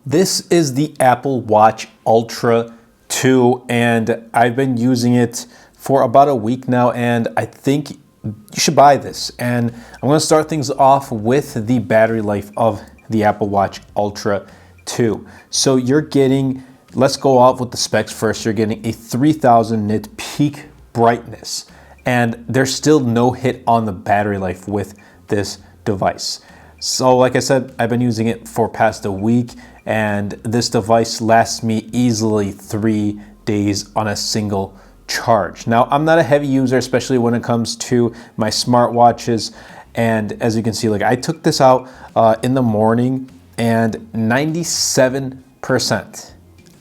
This is the Apple Watch Ultra 2, and I've been using it for about a week now, and I think you should buy this. And I'm going to start things off with the battery life of the Apple Watch Ultra 2. So you're getting, let's go off with the specs first. You're getting a 3000 nit peak brightness, and there's still no hit on the battery life with this device. So like I said, I've been using it for past a week, and this device lasts me easily 3 days on a single charge. Now, I'm not a heavy user, especially when it comes to my smartwatches. And as you can see, like I took this out in the morning and 97%.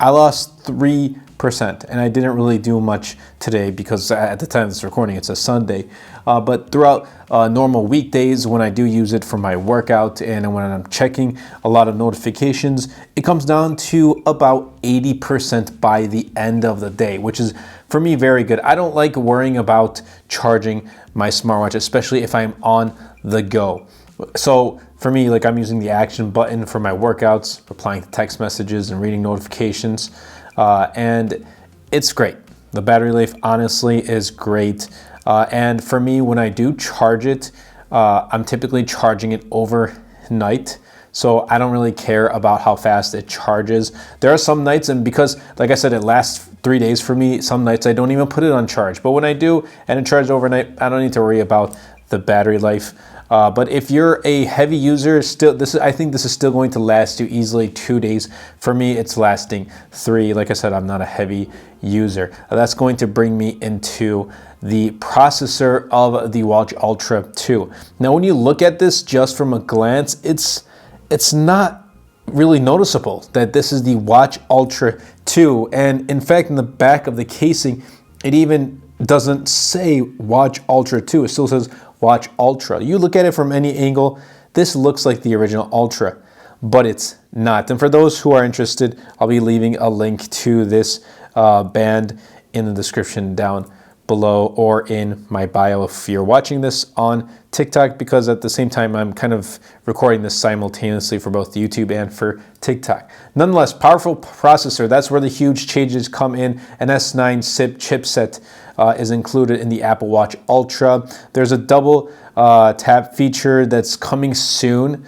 I lost 3%, and I didn't really do much today because at the time of this recording, it's a Sunday. But throughout normal weekdays, when I do use it for my workout and when I'm checking a lot of notifications, it comes down to about 80% by the end of the day, which is for me very good. I don't like worrying about charging my smartwatch, especially if I'm on the go. So for me, like I'm using the action button for my workouts, replying to text messages and reading notifications, and it's great. The battery life honestly is great. And for me, when I do charge it, I'm typically charging it overnight. So I don't really care about how fast it charges. There are some nights, and because, like I said, it lasts 3 days for me, some nights I don't even put it on charge. But when I do and it charges overnight, I don't need to worry about the battery life. But if you're a heavy user, I think this is still going to last you easily 2 days. For me, it's lasting 3. Like I said, I'm not a heavy user. That's going to bring me into the processor of the Watch Ultra 2. Now, when you look at this just from a glance, it's not really noticeable that this is the Watch Ultra 2. And in fact, in the back of the casing, it even doesn't say Watch Ultra 2. It still says Watch Ultra. You look at it from any angle, this looks like the original Ultra, but it's not. And for those who are interested, I'll be leaving a link to this band in the description down below or in my bio if you're watching this on TikTok, because at the same time I'm kind of recording this simultaneously for both YouTube and for TikTok. Nonetheless, powerful processor, that's where the huge changes come in. An S9 SIP chipset is included in the Apple Watch Ultra. There's a double tap feature that's coming soon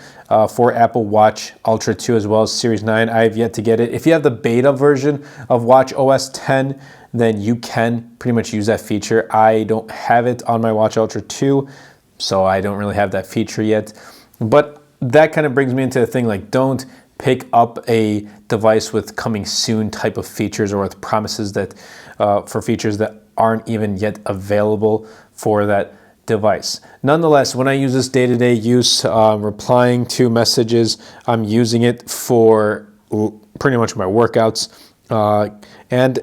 for Apple Watch Ultra 2 as well as Series 9. I have yet to get it. If you have the beta version of Watch OS 10, then you can pretty much use that feature. I don't have it on my Watch Ultra 2, so I don't really have that feature yet. But that kind of brings me into the thing, like, don't pick up a device with coming soon type of features or with promises that for features that aren't even yet available for that device. Nonetheless, when I use this day-to-day use, replying to messages, I'm using it for pretty much my workouts, and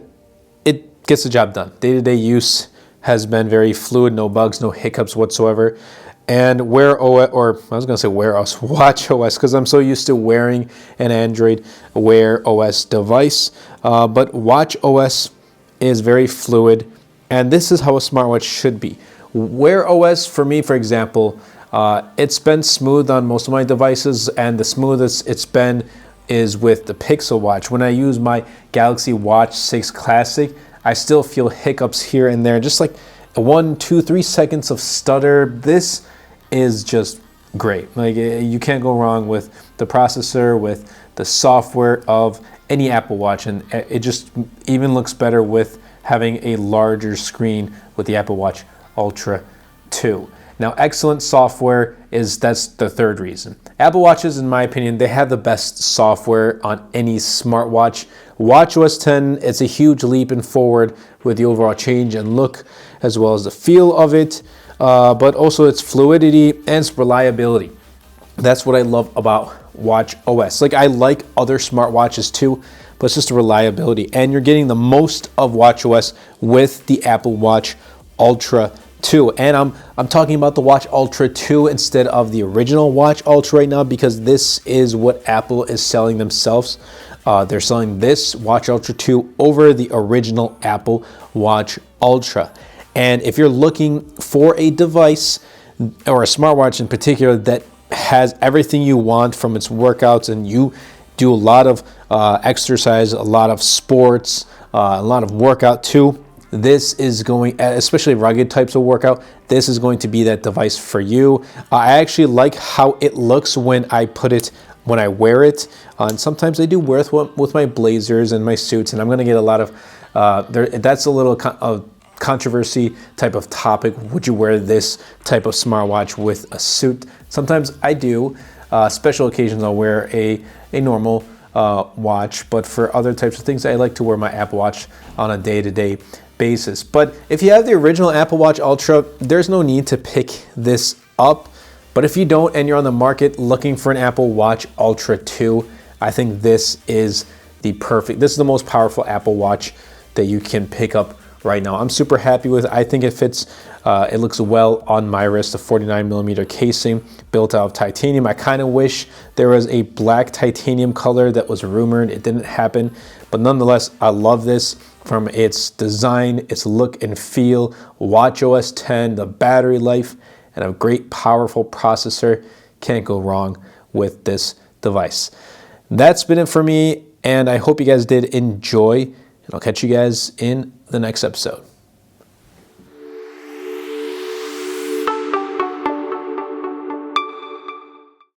it gets the job done. Day-to-day use has been very fluid, no bugs, no hiccups whatsoever. And Wear OS, or I was gonna say Wear OS, Watch OS, because I'm so used to wearing an Android Wear OS device. But Watch OS is very fluid, and this is how a smartwatch should be. Wear OS, for me, for example, it's been smooth on most of my devices, and the smoothest it's been is with the Pixel Watch. When I use my Galaxy Watch 6 Classic, I still feel hiccups here and there, just like 1, 2, 3 seconds of stutter. This is just great. Like, you can't go wrong with the processor, with the software of any Apple Watch, and it just even looks better with having a larger screen with the Apple Watch Ultra 2. Now, excellent software that's the third reason. Apple Watches, in my opinion, they have the best software on any smartwatch. Watch OS 10, it's a huge leap in forward with the overall change and look, as well as the feel of it, but also its fluidity and its reliability. That's what I love about Watch OS. Like, I like other smartwatches too, but it's just the reliability. And you're getting the most of Watch OS with the Apple Watch Ultra 2. And I'm talking about the Watch Ultra 2 instead of the original Watch Ultra right now, because this is what Apple is selling themselves. They're selling this Watch Ultra 2 over the original Apple Watch Ultra. And if you're looking for a device, or a smartwatch in particular, that has everything you want from its workouts, and you do a lot of exercise, a lot of sports, a lot of workout too, this is going, especially rugged types of workout, this is going to be that device for you. I actually like how it looks when I wear it. And sometimes I do wear it with my blazers and my suits, and I'm going to get a lot of, that's a little controversy type of topic. Would you wear this type of smartwatch with a suit? Sometimes I do. Special occasions I'll wear a normal watch, but for other types of things I like to wear my Apple Watch on a day-to-day basis. But if you have the original Apple Watch Ultra, there's no need to pick this up. But if you don't and you're on the market looking for an Apple Watch Ultra 2, I think this is this is the most powerful Apple Watch that you can pick up right now. I'm super happy with it. I think it fits, it looks well on my wrist, a 49mm casing built out of titanium. I kind of wish there was a black titanium color that was rumored. It didn't happen, but nonetheless, I love this from its design, its look and feel, watchOS 10, the battery life, and a great powerful processor. Can't go wrong with this device. That's been it for me, and I hope you guys did enjoy, and I'll catch you guys in the next episode.